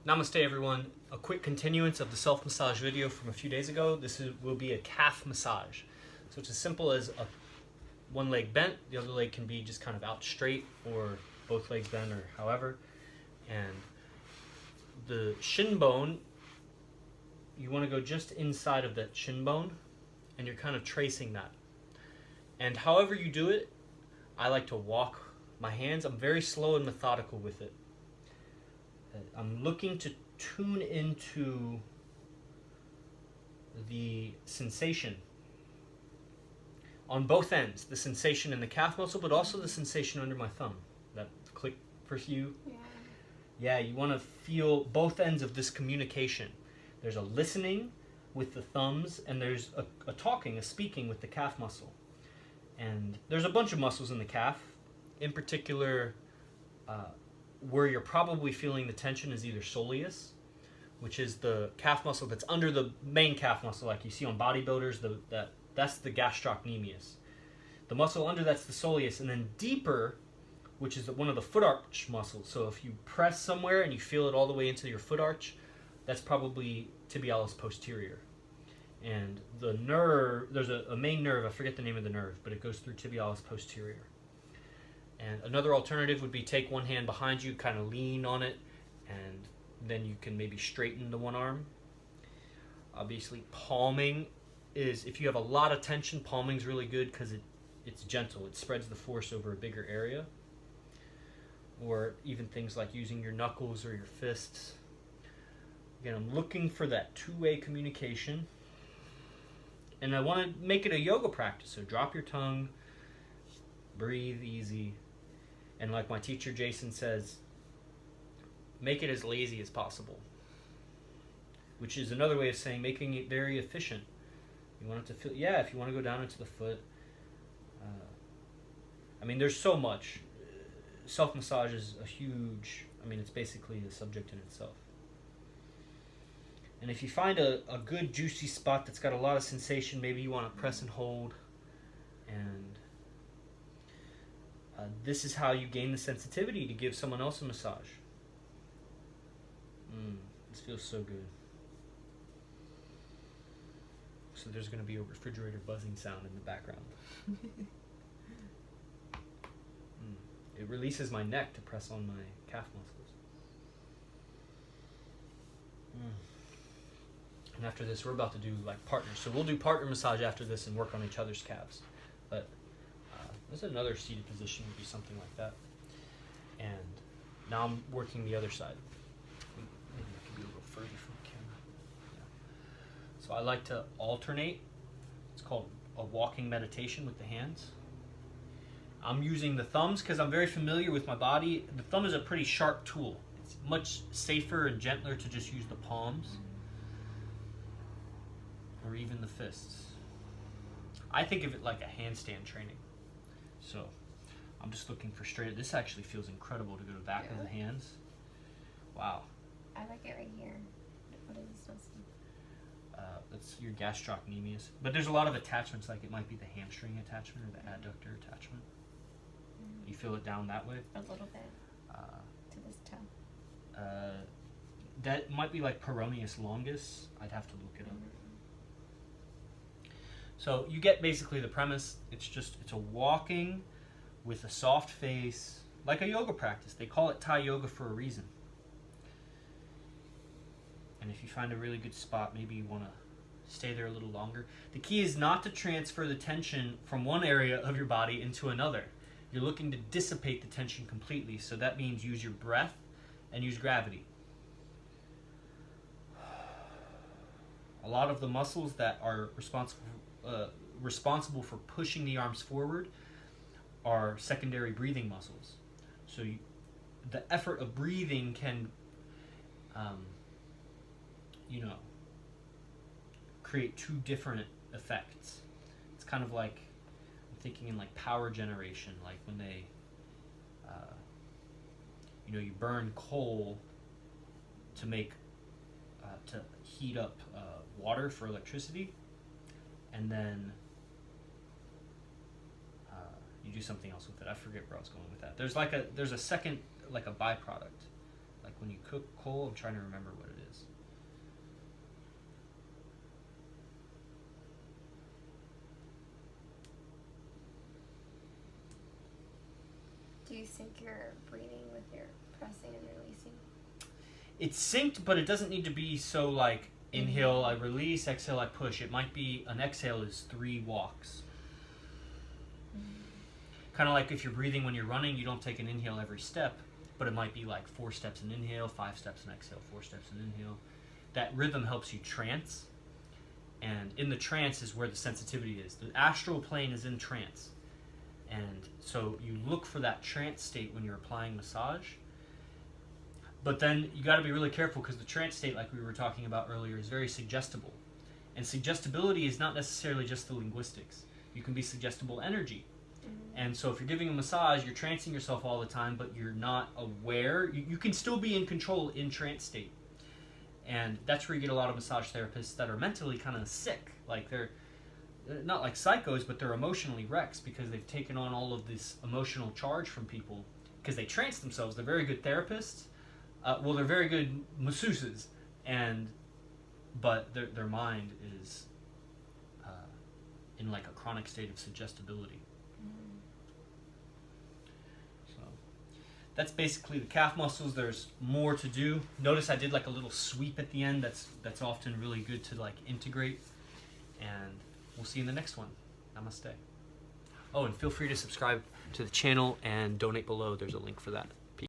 Namaste everyone. A quick continuance of the self-massage video from a few days ago. Will be a calf massage. So it's as simple as one leg bent, the other leg can be just kind of out straight or both legs bent or however. And the shin bone, you want to go just inside of that shin bone and you're kind of tracing that. And however you do it, I like to walk my hands. I'm very slow and methodical with it. I'm looking to tune into the sensation on both ends, the sensation in the calf muscle, but also the sensation under my thumb. That click for you? Yeah, you want to feel both ends of this communication. There's a listening with the thumbs, and there's a talking, a speaking with the calf muscle. And there's a bunch of muscles in the calf. In particular, where you're probably feeling the tension is either soleus, which is the calf muscle that's under the main calf muscle, like you see on bodybuilders. That's the gastrocnemius. The muscle under that's the soleus, and then deeper, which is one of the foot arch muscles. So if you press somewhere and you feel it all the way into your foot arch, that's probably tibialis posterior. And the nerve, there's a main nerve, I forget the name of the nerve, but it goes through tibialis posterior. And another alternative would be take one hand behind you, kind of lean on it, and then you can maybe straighten the one arm. Obviously, palming is, if you have a lot of tension, palming's really good because it's gentle. It spreads the force over a bigger area. Or even things like using your knuckles or your fists. Again, I'm looking for that two-way communication. And I want to make it a yoga practice. So drop your tongue, breathe easy. And like my teacher Jason says, make it as lazy as possible. Which is another way of saying making it very efficient. You want it to feel, if you want to go down into the foot. There's so much. Self-massage is a huge, it's basically a subject in itself. And if you find a good juicy spot that's got a lot of sensation, maybe you want to press and hold. And this is how you gain the sensitivity to give someone else a massage. This feels so good. So there's going to be a refrigerator buzzing sound in the background. It releases my neck to press on my calf muscles. And after this, we're about to do like partners. So we'll do partner massage after this and work on each other's calves. But this is another seated position, would be something like that. And now I'm working the other side. Maybe I can be a little further from the camera. Yeah. So I like to alternate. It's called a walking meditation with the hands. I'm using the thumbs because I'm very familiar with my body. The thumb is a pretty sharp tool. It's much safer and gentler to just use the palms or even the fists. I think of it like a handstand training. So I'm just looking for straight. This actually feels incredible to go to the back of the hands. Wow. I like it right here. What is this supposed to be? That's your gastrocnemius. But there's a lot of attachments, like it might be the hamstring attachment or the adductor attachment. You feel it down that way? A little bit. To this toe. That might be like peroneus longus. I'd have to look it up. So you get basically the premise. It's a walking with a soft face, like a yoga practice. They call it Thai yoga for a reason. And if you find a really good spot, maybe you want to stay there a little longer. The key is not to transfer the tension from one area of your body into another. You're looking to dissipate the tension completely, so that means use your breath and use gravity. A lot of the muscles that are responsible for pushing the arms forward are secondary breathing muscles. So the effort of breathing can, create two different effects. It's kind of like, I'm thinking in like power generation, like when they, you burn coal to make, to heat up water for electricity, and then you do something else with it. I forget where I was going with that. There's a second, like a byproduct. Like when you cook coal, I'm trying to remember what it is. Do you sync your breathing with your pressing and releasing? It's synced, but it doesn't need to be so like inhale, I release, exhale, I push. It might be an exhale is 3 walks. Kind of like if you're breathing when you're running, you don't take an inhale every step, but it might be like 4 steps in inhale, 5 steps in exhale, 4 steps in inhale. That rhythm helps you trance, and in the trance is where the sensitivity is. The astral plane is in trance, and so you look for that trance state when you're applying massage. But then you got to be really careful because the trance state, like we were talking about earlier, is very suggestible. And suggestibility is not necessarily just the linguistics. You can be suggestible energy. And so if you're giving a massage, you're trancing yourself all the time, but you're not aware. You can still be in control in trance state. And that's where you get a lot of massage therapists that are mentally kind of sick. Like they're not like psychos, but they're emotionally wrecks because they've taken on all of this emotional charge from people because they trance themselves. They're very good therapists. They're very good masseuses, but their mind is in like a chronic state of suggestibility. So that's basically the calf muscles. There's more to do. Notice I did like a little sweep at the end. That's often really good to like integrate. And we'll see you in the next one. Namaste. Oh, and feel free to subscribe to the channel and donate below. There's a link for that.